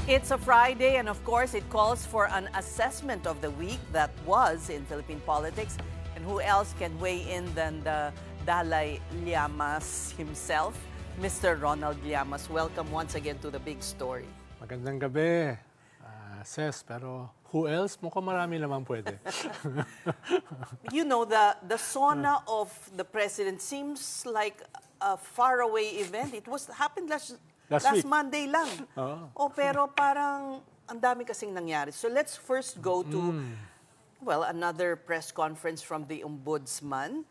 It's a Friday, and of course, it calls for an assessment of the week that was in Philippine politics. And who else can weigh in than the Dalai Llamas himself, Mr. Ronald Llamas. Welcome once again to the big story. Magandang gabi, Ses, pero who else? Mukhang marami naman pwede. You know, the sauna of the president seems like a faraway event. It happened last week. Monday lang. Oh, pero parang ang dami kasing nangyari. So let's first go to, well, another press conference from the Ombudsman.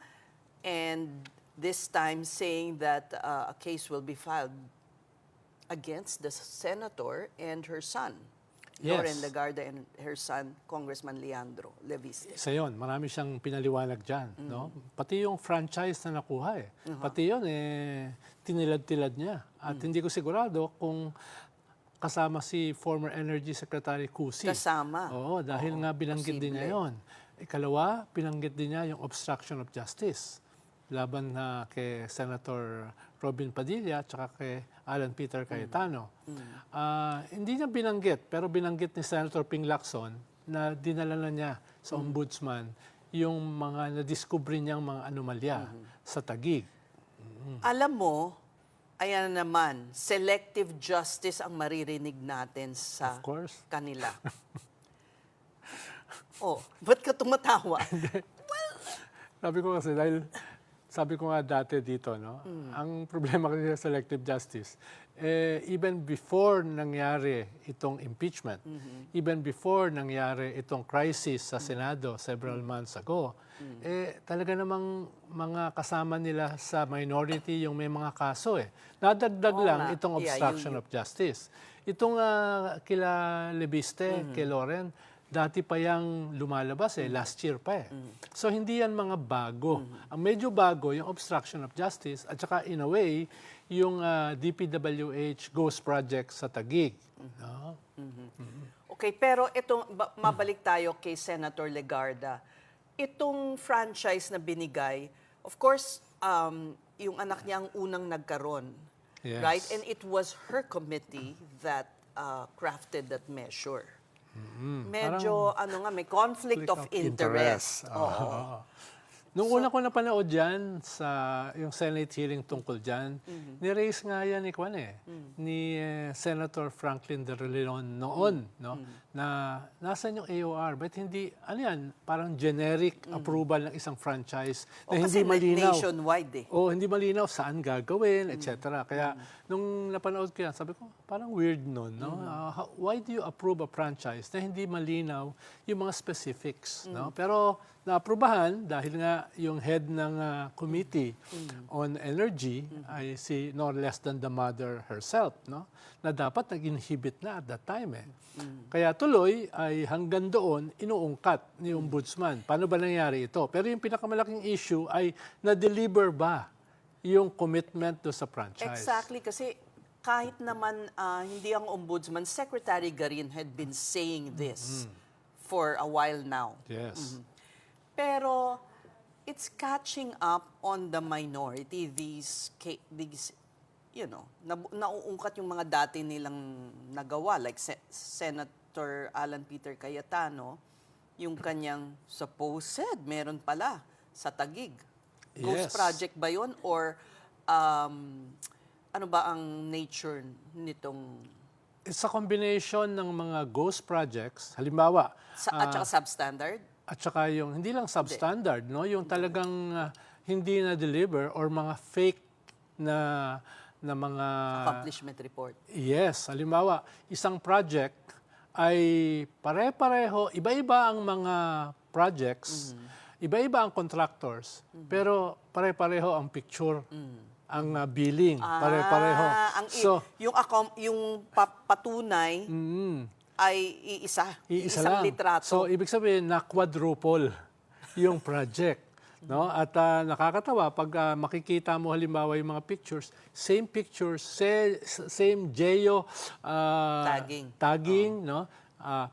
And this time saying that a case will be filed against the senator and her son. Yes. Loren Legarda and her son, Congressman Leandro Leviste. Isa yun, marami siyang pinaliwanag dyan. No? Pati yung franchise na nakuha Pati yun, tinilad-tilad niya. At hindi ko sigurado kung kasama si former Energy Secretary Cusi. Kasama. Oo, dahil nga binanggit din niya yun. Ikalawa, binanggit din niya yung obstruction of justice laban na kay Senator Robin Padilla at saka kay Alan Peter Cayetano. Hindi niya binanggit, pero binanggit ni Senator Ping Lacson na dinala na niya sa ombudsman yung mga nadiskubre niyang mga anomalya sa Taguig. Alam mo, ayan naman, selective justice ang maririnig natin sa Of course. kanila. Oh, ba't ka tumatawa? Sabi ko kasi dahil sabi ko nga dati dito, no? Ang problema kasi sa selective justice, even before nangyari itong impeachment, even before nangyari itong crisis sa Senado several months ago, talaga namang mga kasama nila sa minority yung may mga kaso Nadagdag lang itong obstruction of justice. Itong kila Leviste, kay Loren, dati pa yang lumalabas last year pa So hindi yan mga bago. Ang medyo bago yung obstruction of justice at saka in a way yung DPWH Ghost Project sa Taguig. No? Okay, pero itong mabalik tayo kay Senator Legarda. Itong franchise na binigay, of course, yung anak niya ang unang nagkaroon. Yes. Right? And it was her committee that crafted that measure. Medyo, may conflict of interest. Oo. Nung una ko napanood yan sa yung Senate hearing tungkol dyan, ni-raise nga yan ni Senator Franklin De Leon noon, no? Na nasan yung AOR? Ba't hindi, parang generic approval ng isang franchise na hindi malinaw. Nationwide hindi malinaw saan gagawin, etc. Kaya nung napanood ko yan, sabi ko, parang weird nun, no? Why do you approve a franchise na hindi malinaw yung mga specifics, no? Pero naaprubahan dahil nga yung head ng committee on energy ay si no less than the mother herself, no? Na dapat nag-inhibit na at that time Kaya tuloy ay hanggang doon inuungkat ni Ombudsman. Paano ba nangyari ito? Pero yung pinakamalaking issue ay na-deliver ba yung commitment do sa franchise? Exactly, kasi kahit naman hindi ang Ombudsman, Secretary Garin had been saying this for a while now. Yes. Pero it's catching up on the minority, these nauungkat yung mga dati nilang nagawa, like Senator Alan Peter Cayetano, yung kanyang supposed, meron pala sa Taguig. Ghost project ba yun? Or ano ba ang nature nitong... It's a combination ng mga ghost projects. Halimbawa, at saka substandard? At saka yung, hindi lang substandard, no? Yung talagang hindi na-deliver or mga fake na mga... Accomplishment report. Yes. Halimbawa, isang project ay pare-pareho, iba-iba ang mga projects, iba-iba ang contractors, pero pare-pareho ang picture, ang billing, pare-pareho. Yung patunay, ay isang lang. litrato. So, ibig sabihin, na-quadruple yung project. No? At nakakatawa, pag makikita mo halimbawa yung mga pictures, same pictures, same geo tagging no?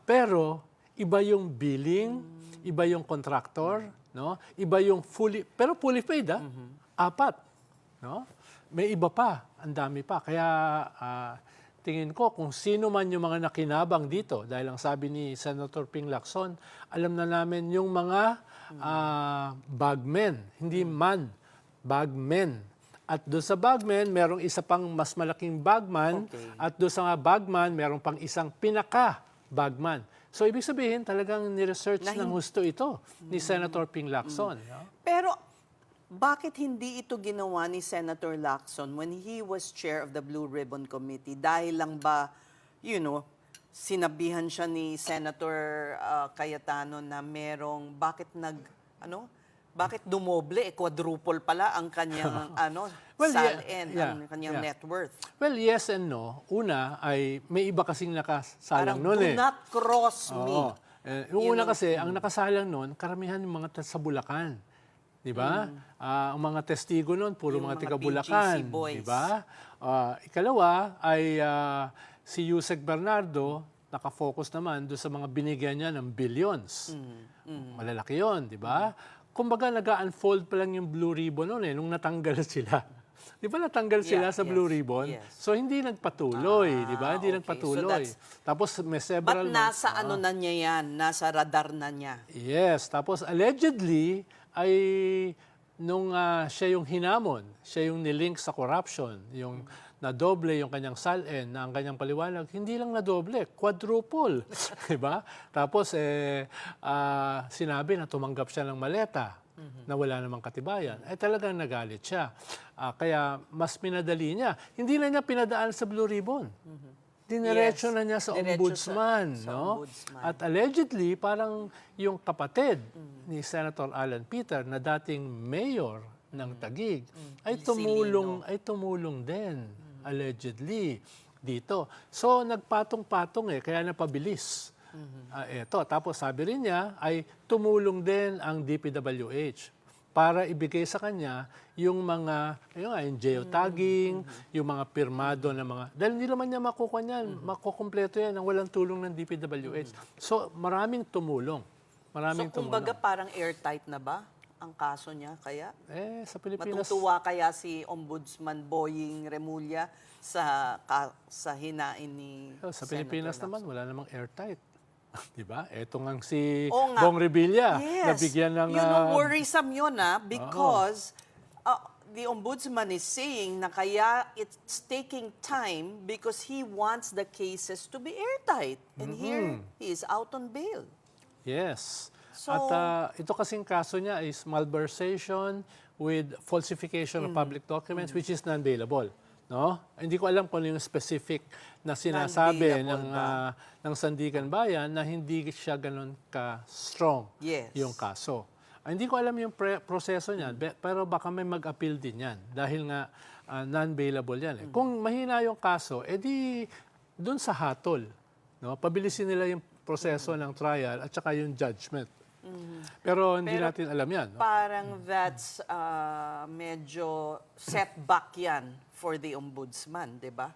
Pero iba yung billing, iba yung contractor, no? Iba yung fully paid, apat. No? May iba pa, ang dami pa. Kaya tingin ko kung sino man yung mga nakinabang dito, dahil ang sabi ni Senator Ping Lacson, alam na namin yung mga bagmen, hindi man, bagmen. At doon sa bagmen, merong isa pang mas malaking bagman, Okay. at doon sa bagman, merong pang isang pinaka-bagman. So, ibig sabihin, talagang niresearch ng husto ito ni Senator Ping Lacson. No? Pero bakit hindi ito ginawa ni Senator Lacson when he was chair of the Blue Ribbon Committee? Dahil lang ba, sinabihan siya ni Senator Cayetano na bakit dumoble, quadruple pala ang kanyang salin, ang kanyang net worth? Well, yes and no. Una ay may iba kasing nakasalang Parang noon do not cross me. Oo. Yung una kasi, ang nakasalang noon, karamihan yung mga sa Bulacan. Di ba? Ang mga testigo noon, puro Yung mga mga taga Bulacan. PGC boys. Di ba? Ikalawa ay si Yusek Bernardo, nakafocus naman doon sa mga binigyan niya ng billions. Malalaki yun, di ba? Kumbaga, nag-unfold pa lang yung Blue Ribbon noon nung natanggal sila. Di ba natanggal sila sa Blue Ribbon? Yes. So, hindi nagpatuloy, di ba? Hindi okay. nagpatuloy. So Tapos, may several But nasa na niya yan? Nasa radar na niya? Yes, tapos allegedly ay nung siya yung hinamon, siya yung nilink sa corruption, yung nadoble yung kanyang salin na ang kanyang paliwanag, hindi lang nadoble, quadruple, 'di ba? Tapos sinabi na tumanggap siya ng maleta na wala namang katibayan. Talagang nagalit siya. Kaya mas pinadali niya. Hindi na niya pinadaan sa Blue Ribbon. Diniretso na niya sa Diretso ombudsman, sa no? ombudsman. At allegedly, parang yung kapatid ni Senator Alan Peter na dating mayor ng Taguig ay tumulong din allegedly dito. So nagpatong-patong kaya napabilis. Eto, tapos sabi rin niya ay tumulong din ang DPWH para ibigay sa kanya yung mga yung geotagging, yung mga pirmado na mga dahil hindi naman niya makukuha niyan, makukumpleto yan ang walang tulong ng DPWH. So maraming tumulong. So, kumbaga parang airtight na ba ang kaso niya kaya? Sa Pilipinas, Matutuwa kaya si Ombudsman Boying Remulla sa hinain ni sa Senator Pilipinas Lacson? naman wala namang airtight. 'Di ba? Ito ngang si Oo nga. Bong Revilla Yes. nabigyan ng Worrisome yun because the ombudsman is saying na kaya it's taking time because he wants the cases to be airtight. And here, he is out on bail. Yes. So- At ito kasing kaso niya is malversation with falsification of public documents which is non-bailable. No? Hindi ko alam kung ano yung specific na sinasabi ng Sandigan Bayan na hindi siya ganun ka-strong Yes. yung kaso. Hindi ko alam yung proseso niyan, pero baka may mag-appeal din yan dahil nga non-bailable yan. Kung mahina yung kaso, edi dun sa hatol. No? Pabilisin nila yung proseso ng trial at saka yung judgment. Pero hindi natin alam yan. No? Parang that's medyo setback yan for the ombudsman, di ba?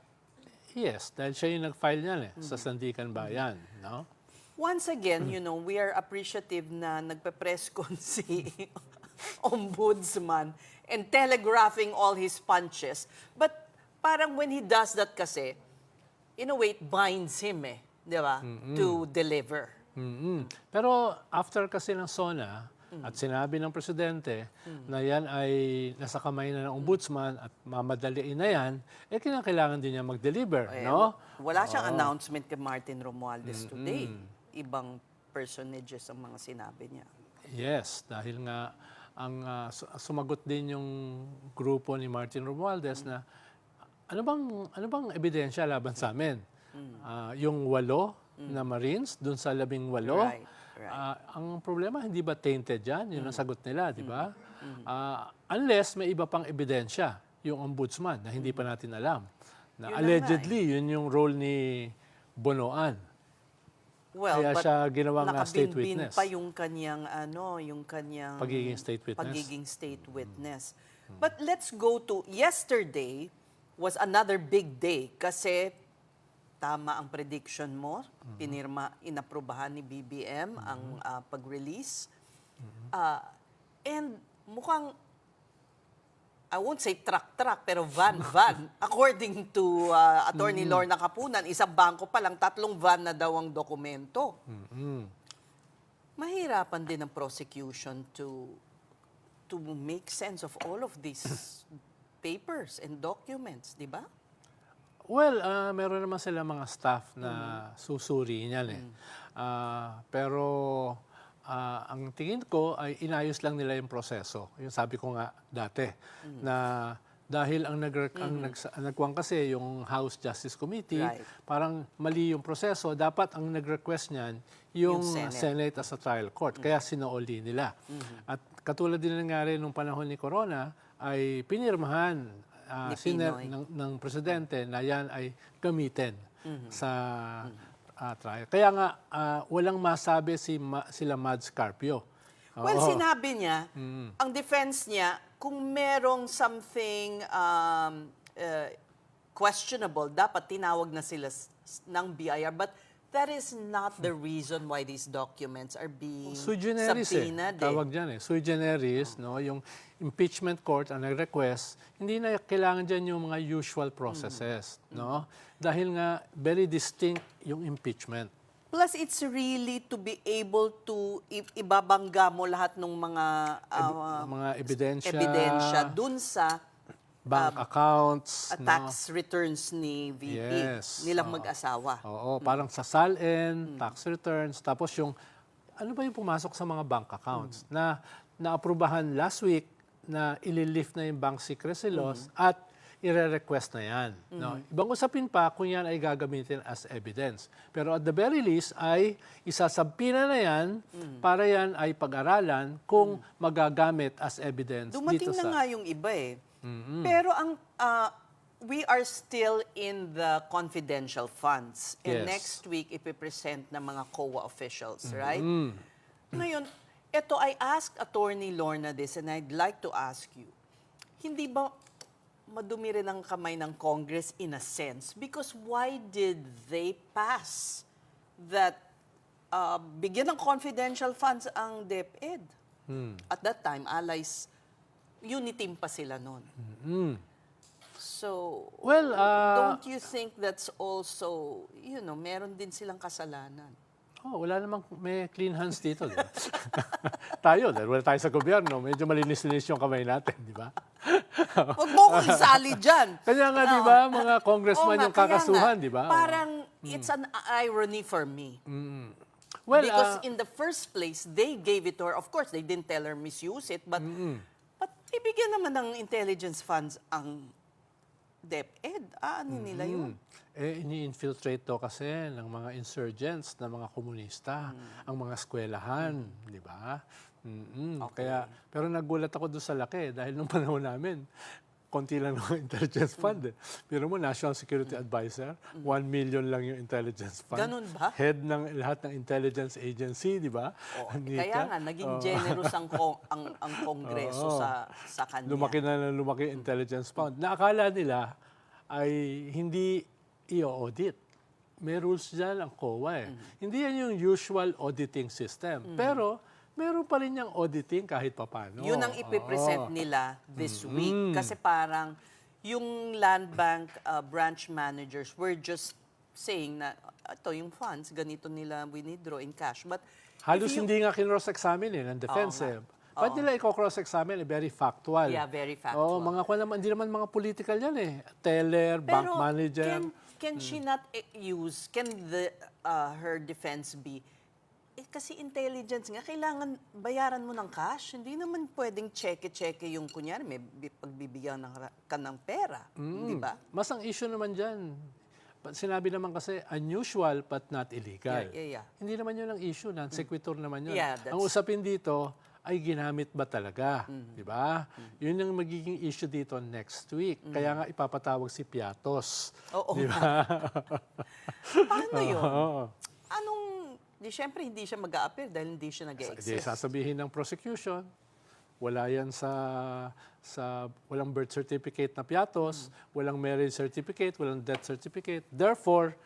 Yes, dahil siya yung nag-file niyan sa Sandigan Bayan. No? Once again, we are appreciative na nagpe-press con si ombudsman and telegraphing all his punches. But parang when he does that kasi, in a way, it binds him di ba? To deliver. Pero after kasi ng SONA, at sinabi ng presidente na yan ay nasa kamay na ng ombudsman at mamadaliin na yan, kinakailangan din niya mag-deliver, no? Wala siyang announcement kay Martin Romualdez today. Ibang personages ang mga sinabi niya. Yes, dahil nga ang sumagot din yung grupo ni Martin Romualdez na ano bang ebidensya laban sa amin? Yung 8 na Marines dun sa 18. Right. Ang problema, hindi ba tainted yan? Yun ang sagot nila, di ba? Unless may iba pang ebidensya, yung ombudsman, na hindi pa natin alam. Na Yun allegedly, yun yung role ni Bonoan. Well, Kaya but siya ginawang state nakabinbin witness. pa yung kanyang Pagiging state witness. pagiging state witness. But let's go to yesterday was another big day kasi tama ang prediction mo, inaprubahan ni BBM ang pag-release. And mukhang I won't say truck, pero van. According to Attorney Lorna Capunan, isang bangko pa lang, 3 van na daw ang dokumento. Mahirapan din ang prosecution to make sense of all of these papers and documents, di ba? Well, meron naman sila mga staff na susuri niyan eh. Pero ang tingin ko ay inayos lang nila yung proseso. Yung sabi ko nga dati na dahil ang nagkuhan kasi yung House Justice Committee, Right. parang mali yung proseso, dapat ang nag-request niyan yung Yung Senate as a trial court. Kaya sinooli nila. At katulad din nangyari nung panahon ni Corona, ay pinirmahan Ni Pinoy. ng presidente na yan ay gamitin sa trial. Kaya nga, walang masabi sila Mads Carpio. Well, Oo. sinabi niya, ang defense niya, kung merong something questionable, dapat tinawag na sila ng BIR. But that is not the reason why these documents are being Sui generis subpoenaed. Tawag dyan Sui generis, no? Yung impeachment court ang nag-request, hindi na kailangan dyan yung mga usual processes, no? Dahil nga, very distinct yung impeachment. Plus, it's really to be able to ibabangga mo lahat ng mga Mga ebidensya, dun sa bank accounts, no? tax returns ni VP, Yes. nilang mag-asawa. Oo, parang sa SALN, tax returns, tapos yung, ano ba yung pumasok sa mga bank accounts na naaprubahan last week na ililift na yung bank secrecy laws at ire-request na yan. No? Ibang usapin pa kung yan ay gagamitin as evidence. Pero at the very least ay isasabpina na yan para yan ay pag-aralan kung magagamit as evidence Dumating dito na sa... nga yung iba eh. Pero ang we are still in the confidential funds. And Yes. next week, ipipresent ng mga COA officials, right? Ngayon, ito, I asked Attorney Lorna this and I'd like to ask you, hindi ba madumi rin ang kamay ng Congress in a sense? Because why did they pass that bigyan ng confidential funds ang DepEd? At that time, allies, uniteam pa sila noon. So, Well, don't you think that's also, meron din silang kasalanan? wala namang may clean hands dito. Di ba? Tayo, dahil wala tayo sa gobyerno, medyo malinis-linis yung kamay natin, di ba? Huwag mo kong isali dyan. Kanya nga, di ba, mga congressman Oo nga, yung kakasuhan, kaya nga, di ba? Parang, it's an irony for me. Well, Because in the first place, they gave it to her. Of course, they didn't tell her misuse it, but ibigyan naman ng intelligence funds ang DepEd. Ano nila yun? ini-infiltrate to kasi ng mga insurgents, ng mga komunista, ang mga eskwelahan, di ba? Kaya, pero nagulat ako doon sa laki dahil nung panahon namin, konti lang ng intelligence fund. Pero mo, National Security Advisor, 1 million lang yung intelligence fund. Ganun ba? Head ng lahat ng intelligence agency, di ba? Kaya nga, naging generous ang Kongreso sa kanya. Lumaki na lumaki yung intelligence fund. Na akala nila ay hindi i-audit. May rules dyan ang COA eh. Hindi yan yung usual auditing system. Pero, meron pa rin yung auditing kahit papano. Yun ang ipipresent nila this week. Kasi parang yung land bank branch managers were just saying na ito yung funds, ganito nila withdraw in cash. But Halos hindi nga kinross-examine ng defense Oo eh. Ba't nila i-cross-examine? Very factual. Yeah, very factual. Mga naman, hindi naman mga political yan eh. Teller, bank pero manager. can she not use, can her defense be, kasi intelligence nga, kailangan bayaran mo ng cash. Hindi naman pwedeng cheque-cheque yung kunyari, may pagbibigyan ka ng pera. Di ba? Mas ang issue naman dyan, sinabi naman kasi unusual but not illegal. Yeah. Hindi naman yun ang issue, non-sequitur naman yun. Yeah, Ang usapin dito ay ginamit ba talaga, di ba? Yun yung magiging issue dito next week. Kaya nga ipapatawag si Piatos. Oo. Di ba? Paano yun? Oo. Siyempre hindi siya mag-a-appeal dahil hindi siya Di nag-exist. sasabihin ng prosecution, wala yan walang birth certificate na Piatos, walang marriage certificate, walang death certificate. Therefore,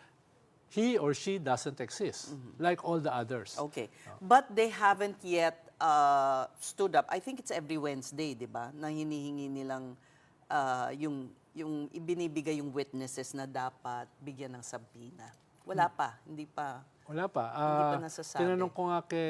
he or she doesn't exist, like all the others. Okay. But they haven't yet stood up. I think it's every Wednesday, di ba? Na hinihingi nilang yung ibinibigay yung witnesses na dapat bigyan ng sabina. Wala pa, hindi pa. Wala pa. Hindi pa nasasabi. Tinanong ko nga kay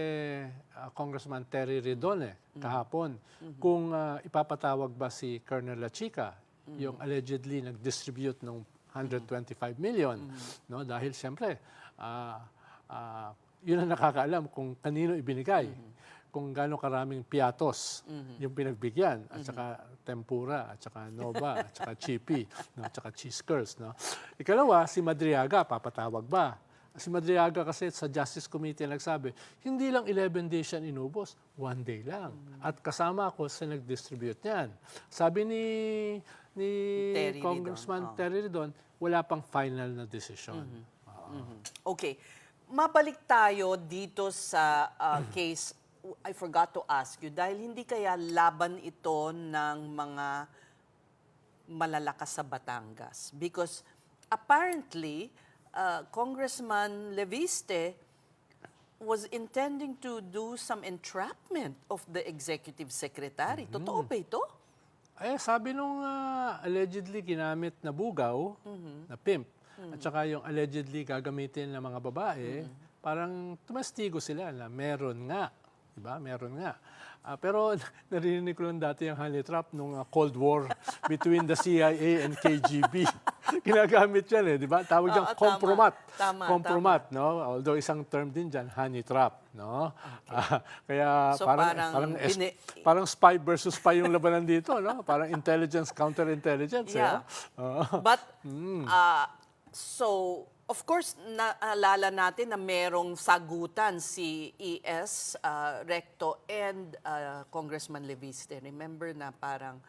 Congressman Terry Redon kahapon kung ipapatawag ba si Colonel La Chica, yung allegedly nag-distribute ng 125 million. No? Dahil siyempre, yun ang nakakaalam kung kanino ibinigay. Kung gaano karaming piatos yung pinagbigyan, at saka tempura, at saka nova, at saka chippy, no? At saka cheese curls. No? Ikalawa, si Madriaga, papatawag ba? Si Madriaga kasi sa Justice Committee nagsabi, hindi lang 11 days yan inubos, 1 day lang. At kasama ako sa nag-distribute niyan. Sabi ni Terry Congressman Ridon. Terry Ridon, wala pang final na decision. Okay. Mabalik tayo dito sa case, I forgot to ask you, dahil hindi kaya laban ito ng mga malalakas sa Batangas? Because apparently, Congressman Leviste was intending to do some entrapment of the executive secretary. Totoo ba ito? Sabi nung allegedly ginamit na bugaw, na pimp, at saka yung allegedly gagamitin ng mga babae, parang tumastigo sila na meron nga. Diba? Meron nga. Pero narinig ko lang dati yung honey trap nung Cold War between the CIA and KGB. Ginagamit yan di ba? Tawag dyan compromat. Compromat, no? Although isang term din dyan, honey trap, no? Kaya So, parang spy versus spy yung labanan dito, no? Parang intelligence, counterintelligence. Yeah. But, so, of course, naalala natin na merong sagutan si ES Recto and Congressman Leviste. Remember na parang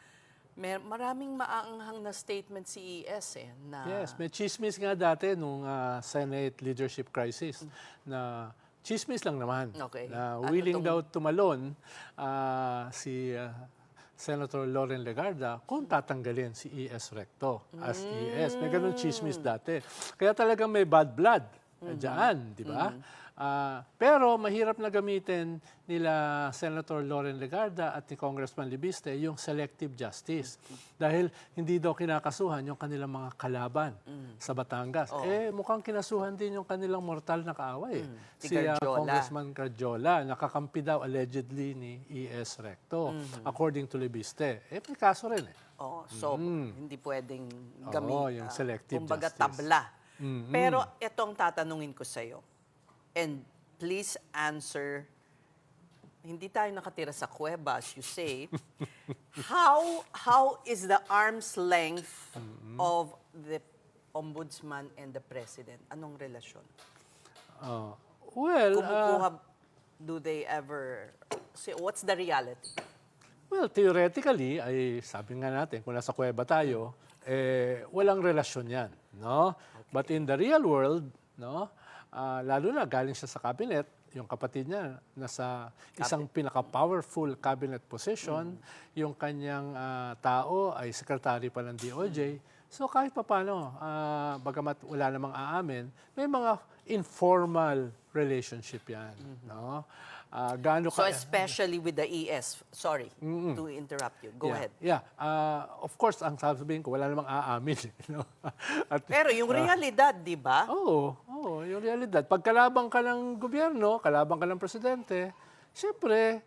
maraming maaanghang na statement si ES na Yes, may chismis nga dati nung Senate leadership crisis na chismis lang naman. Okay. Na willing daw tumalon si Senator Loren Legarda kung tatanggalin si ES Recto as ES. May ganun chismis dati. Kaya talagang may bad blood dyan, di ba? Pero mahirap na gamitin nila Senator Loren Legarda at ni Congressman Leviste yung selective justice. Dahil hindi daw kinakasuhan yung kanilang mga kalaban sa Batangas. Mukhang kinasuhan din yung kanilang mortal na kaaway. Si Si Cardiola. Congressman Cardiola, nakakampi daw allegedly ni ES Recto, according to Leviste. May kaso rin so hindi pwedeng gamitin. yung selective kumbaga justice. tabla. Pero itong tatanungin ko sa'yo. And please answer, hindi tayo nakatira sa kuweba, as you say. How is the arm's length of the ombudsman and the president? Anong relasyon? Kumukuha, do they ever, what's the reality? Well, theoretically, ay sabi nga natin, kung nasa kuweba tayo, walang relasyon yan. No? But in the real world, no, lalo na galing siya sa cabinet, yung kapatid niya nasa isang pinaka-powerful cabinet position, yung kanyang tao ay secretary pa ng DOJ. So kahit papano, bagamat wala namang aamin, may mga informal relationship yan. No? So especially with the ES, sorry to interrupt you. Go ahead. Yeah. Of course, ang sasabihin ko, wala namang aamin. No? Pero yung realidad, di ba? Oo, yung realidad. Pag kalabang ka ng gobyerno, kalabang ka ng presidente, siyempre,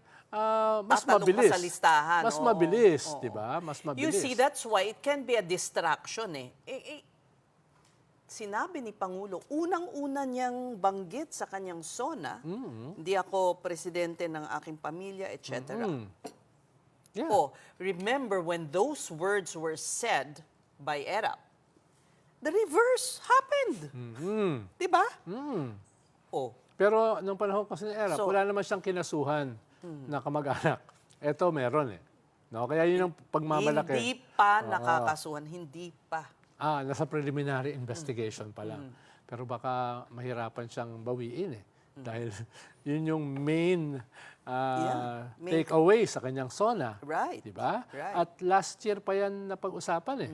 mas Tatanong mabilis. ka sa listahan. Mas Oo. mabilis, Oo. di ba? Mas mabilis. You see, that's why it can be a distraction sinabi ni Pangulo, unang-una niyang banggit sa kanyang SONA, hindi ako presidente ng aking pamilya, etc. Yeah. Remember when those words were said by ERAP, the reverse happened. Diba? Pero nung panahon kasi ni ERAP, So, wala naman siyang kinasuhan na kamag-anak. Ito, meron No? Kaya yun ang pagmamalaki. Hindi pa nakakasuhan, hindi pa. Nasa preliminary investigation pa lang. Pero baka mahirapan siyang bawiin Dahil yun yung main main- take away sa kanyang SONA. Right. Di ba? Right. At last year pa yan napag-usapan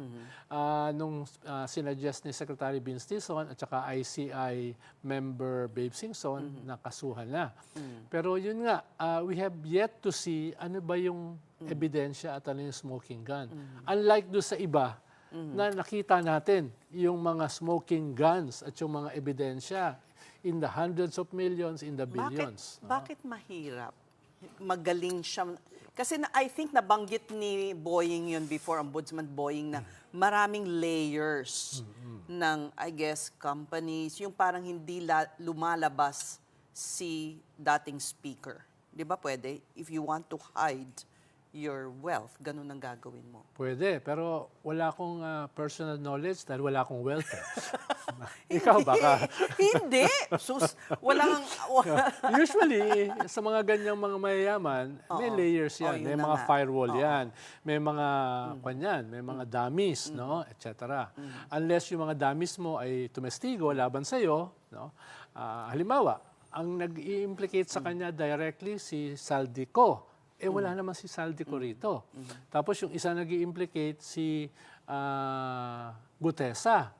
nung sinuggest ni Secretary Vince Dizon at saka ICI member Babe Singson na kasuhan na. Pero yun nga, we have yet to see ano ba yung ebidensya at ano yung smoking gun. Unlike do sa iba, na nakita natin yung mga smoking guns at yung mga ebidensya in the hundreds of millions, in the billions. Bakit mahirap? Magaling siya. Kasi I think nabanggit ni Boying yun before, Ombudsman Boying, na maraming layers ng, I guess, companies, yung parang hindi lumalabas si dating speaker. Di ba pwede? If you want to hide your wealth, ganun ang gagawin mo. Pwede, pero wala akong personal knowledge dahil wala akong wealth. Ikaw baka. Hindi. Walang... Usually, sa mga ganyang mga mayayaman, may layers yan. Yun May na mga nga. firewall yan. May mga kanyan, may mga dummies, no? etc. Unless yung mga dummies mo ay tumestigo laban sa'yo, no? Halimbawa, ang nag-i-implicate sa kanya directly si Saldico. Wala naman si Saldico rito. Tapos yung isa nag-i-implicate si Gutesa.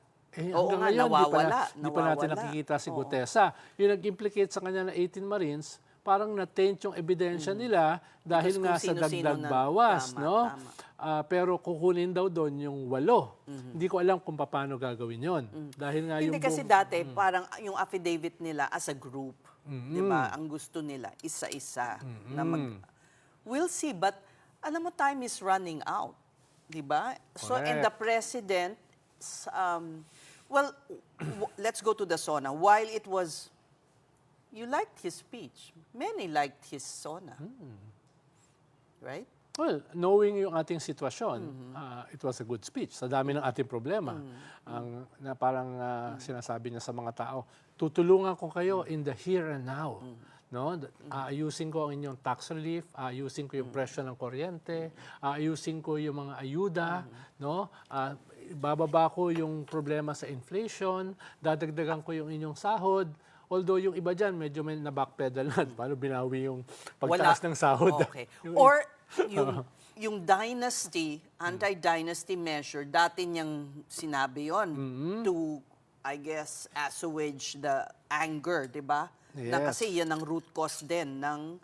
Oo Hanggang nga, ngayon, nawawala. di pa natin nakikita si Gutesa. Yung nag-implicate sa kanya na 18 Marines, parang na-taint yung ebidensya nila dahil Because nga kung sa sino-sino dagdag na- bawas. tama, No? tama. Pero kukunin daw doon yung 8. Hindi ko alam kung paano gagawin yon. Dahil nga Hindi yung kasi dati, parang yung affidavit nila as a group, di ba? Ang gusto nila, isa-isa. Na we'll see, but alam mo, time is running out. Di ba? So, and the president, well, let's go to the SONA. While it was, you liked his speech. Many liked his SONA. Right? Well, knowing yung ating sitwasyon, it was a good speech. Sa dami ng ating problema. Na parang sinasabi niya sa mga tao, tutulungan ko kayo in the here and now. No? Aayusin ko ang inyong tax relief, aayusin ko yung presyo ng kuryente, aayusin ko yung mga ayuda, no? Bababa ko yung problema sa inflation, dadagdagan ko yung inyong sahod. Although yung iba dyan, medyo may na-backpedal na. Paano binawi yung pagtaas ng sahod? Okay. Or yung dynasty, anti-dynasty measure, dati niyang sinabi yon to, I guess, assuage the anger, di ba? Na Yes. kasi yan ang root cause din ng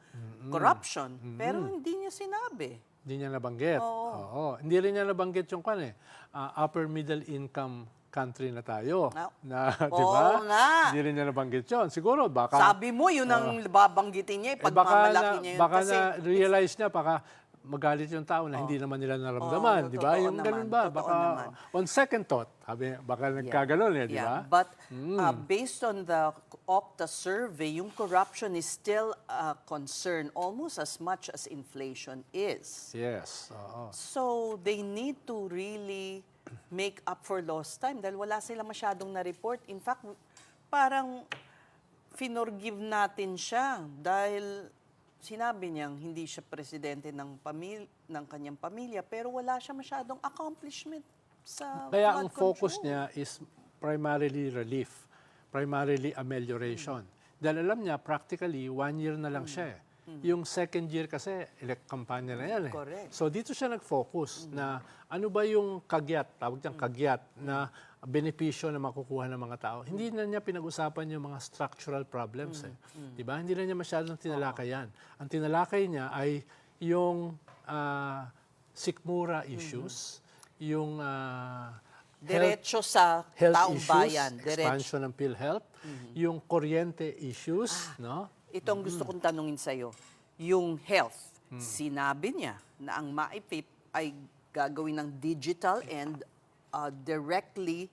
corruption. Pero hindi niya sinabi. Hindi niya nabanggit. Oo. Hindi rin niya nabanggit yung upper middle income country na tayo. Na, di ba? Oo nga. Hindi rin niya nabanggit yun. Siguro baka... Sabi mo, yun ang babanggitin niya, baka pagmamalaki niya yun. baka kasi, na-realize niya, baka magalit yung tao na hindi naman nila naramdaman. Di ba? totoo Yung naman, ganun ba? totoo Baka naman. on second thought, baka nagkaganon di ba? But based on the Opta survey, yung corruption is still a concern almost as much as inflation is. Yes. Oo. So they need to really make up for lost time dahil wala sila masyadong na-report. In fact, parang finorgive natin siya dahil sinabi niyang hindi siya presidente ng kanyang pamilya pero wala siya masyadong accomplishment sa Kaya flood ang focus control. niya is primarily relief, primarily amelioration. Dahil alam niya, practically, 1 year na lang siya. Yung second year kasi, kampanya na yan. Correct. So dito siya nag-focus na ano ba yung kagyat, tawag niyang kagyat, na benepisyo na makukuha ng mga tao. Hindi na niya pinag-usapan yung mga structural problems. Diba? Hindi na niya masyadong tinalakay yan. Ang tinalakay niya ay yung sikmura issues, yung Diretso sa health taong issues, bayan. Diretso. expansion ng PhilHealth, yung kuryente issues, no? Ito ang gusto kong tanungin sa'yo. Yung health, sinabi niya na ang MAIPIP ay gagawin ng digital and directly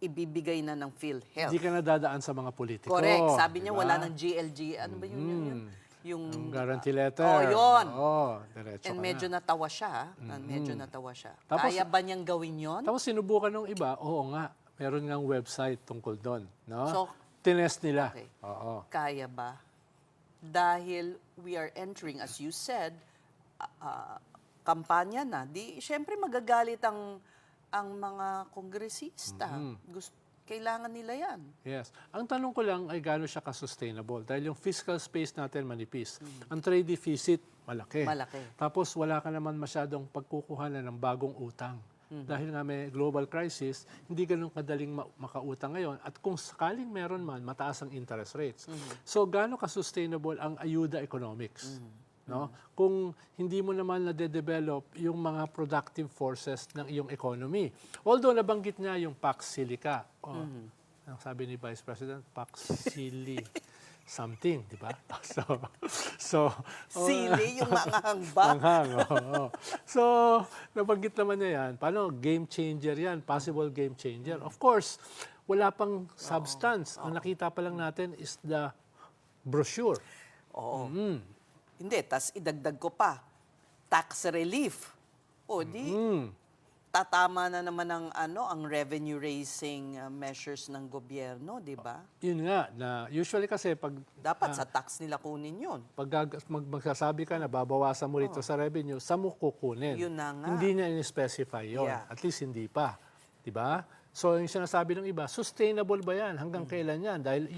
ibibigay na ng PhilHealth. Hindi ka na dadaan sa mga politiko. Correct. Sabi niya diba? wala ng GLG. Ano ba yun? Yung Guarantee letter. Oh, yun. Oo, diretso And ka medyo na. natawa siya. Medyo natawa siya. Tapos- Kaya ba niyang gawin yon? Tapos sinubukan ng iba, oo nga, meron ngang website tungkol doon. No? So, tinest nila. Okay. Oo. Kaya ba? Dahil we are entering, as you said, kampanya na. Di, syempre magagalit ang mga kongresista. Kailangan nila yan. Yes. Ang tanong ko lang ay gaano siya ka-sustainable dahil yung fiscal space natin manipis. Ang trade deficit malaki. Malaki. Tapos wala ka naman masyadong pagkukuhanan ng bagong utang. Dahil nga may global crisis, hindi ganun kadaling makautang ngayon. At kung sakaling meron man, mataas ang interest rates. So gaano ka-sustainable ang ayuda economics? No? Kung hindi mo naman na-develop yung mga productive forces ng iyong economy. Although nabanggit niya yung Pax Silica. Ang sabi ni Vice President, Pax Sili something, di ba? Sili, yung manghang ba? Manghang, oo. So, nabanggit naman niya yan. Paano? Game changer yan. Possible game changer. Of course, wala pang substance. Ang nakita pa lang natin is the brochure. Oo. Hindi, tas idagdag ko pa, tax relief. O di, tatama na naman ang revenue raising measures ng gobyerno, di ba? Yun nga, na usually kasi pag Dapat sa tax nila kunin yun. magsasabi ka na babawasan mo rito sa revenue, saan mo kukunin? Yun na nga. Hindi niya in-specify yun. Yeah. At least hindi pa. Di ba? So yung sinasabi ng iba, sustainable ba yan? Hanggang kailan yan? Dahil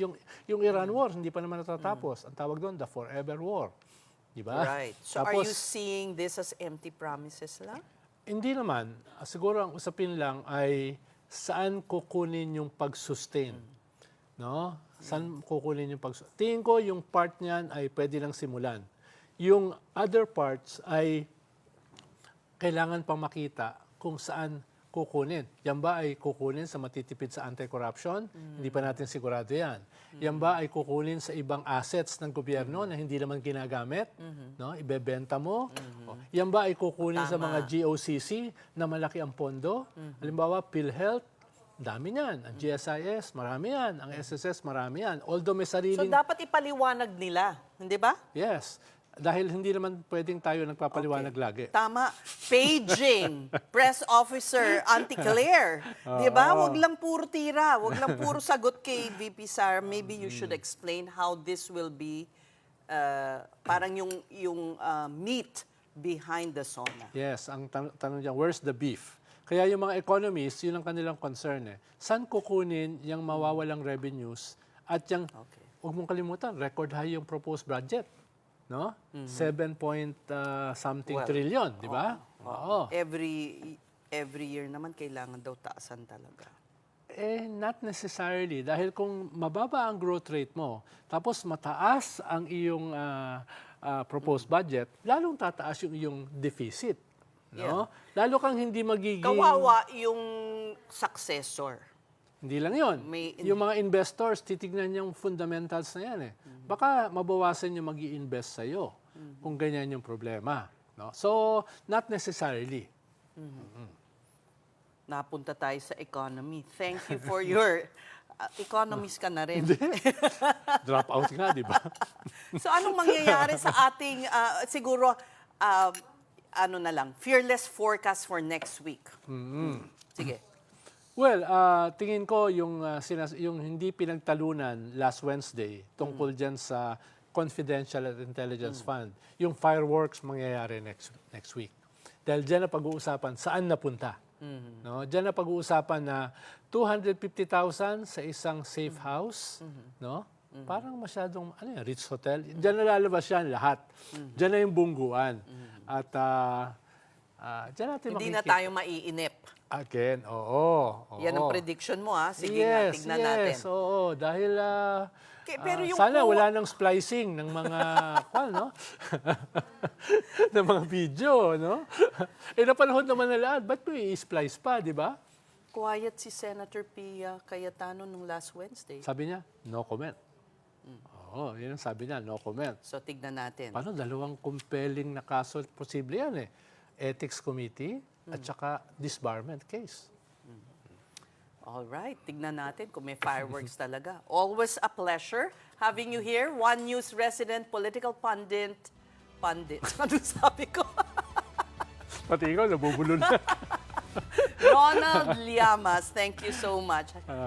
yung Iran war, hindi pa naman natatapos. Ang tawag doon, the forever war. Di ba? Right. So are you seeing this as empty promises lang? Hindi naman. Siguro ang usapin lang ay saan kukunin yung pag-sustain. No? Saan kukunin yung pag-sustain? Tingin ko yung part niyan ay pwede lang simulan. Yung other parts ay kailangan pang makita kung saan kukunin. Yan ba ay kukunin sa matitipid sa anti-corruption? Hindi pa natin sigurado yan. Yan ba ay kukunin sa ibang assets ng gobyerno na hindi naman ginagamit? No? Ibebenta mo? O, yan ba ay kukunin sa mga GOCC na malaki ang pondo? Halimbawa, PhilHealth, dami yan. Ang GSIS, marami yan. Ang SSS, marami yan. Although may So sariling... dapat ipaliwanag nila, hindi ba? Yes. Dahil hindi naman pwedeng tayo nagpapaliwanag lagi. Tama. Paging, press officer, Auntie Claire. Di ba? Huwag lang puro tira. Huwag lang puro sagot kay VP Sara. Maybe you should explain how this will be parang yung meat behind the sauna. Yes, ang tanong niya, where's the beef? Kaya yung mga economists, yun ang kanilang concern. Saan kukunin yung mawawalang revenues at yung, huwag mong kalimutan, record high yung proposed budget. No? 7 point something trillion, di ba? Oo. Every year naman kailangan daw taasan talaga. Not necessarily. Dahil kung mababa ang growth rate mo, tapos mataas ang iyong proposed budget, lalong tataas yung iyong deficit. No? Lalo kang hindi magiging... Kawawa yung successor. Hindi lang yun. Yung mga investors, titignan yung fundamentals na yan. Baka mabawasan yung mag-i-invest sa'yo kung ganyan yung problema. No? So, not necessarily. Napunta tayo sa economy. Thank you for your... economist ka na rin. Drop out nga, di ba? So, anong mangyayari sa ating, siguro, ano na lang, fearless forecast for next week? Sige. Well, tingin ko yung hindi pinagtalunan last Wednesday tungkol dyan sa Confidential Intelligence Fund, yung fireworks mangyayari next week. Dahil dyan na pag-uusapan saan napunta. No? Dyan na pag-uusapan na 250,000 sa isang safe house. No? Parang masyadong Ritz Hotel. Dyan na lalabas yan lahat. Dyan na yung bungguan. At dyan natin Hindi na makikita. tayo maiinip. Again, oo. Yan ang prediction mo, ha? Sige yes, nga, tignan natin. Yes, oo. Dahil Pero yung sana wala nang splicing ng mga, no? ng mga video, no? Napanahon naman na lahat. Ba't mo i-splice pa, di ba? Quiet si Senator Pia Cayetano nung last Wednesday. Sabi niya, no comment. Oo, yun ang sabi niya, no comment. So, tignan natin. Paano? Dalawang compelling na kaso, posible yan Ethics Committee at saka disbarment case. All right, tignan natin kung may fireworks talaga. Always a pleasure having you here. One News resident, political pundit. Ano sabi ko? Pati ikaw, nabubulol na. Ronald Llamas, thank you so much.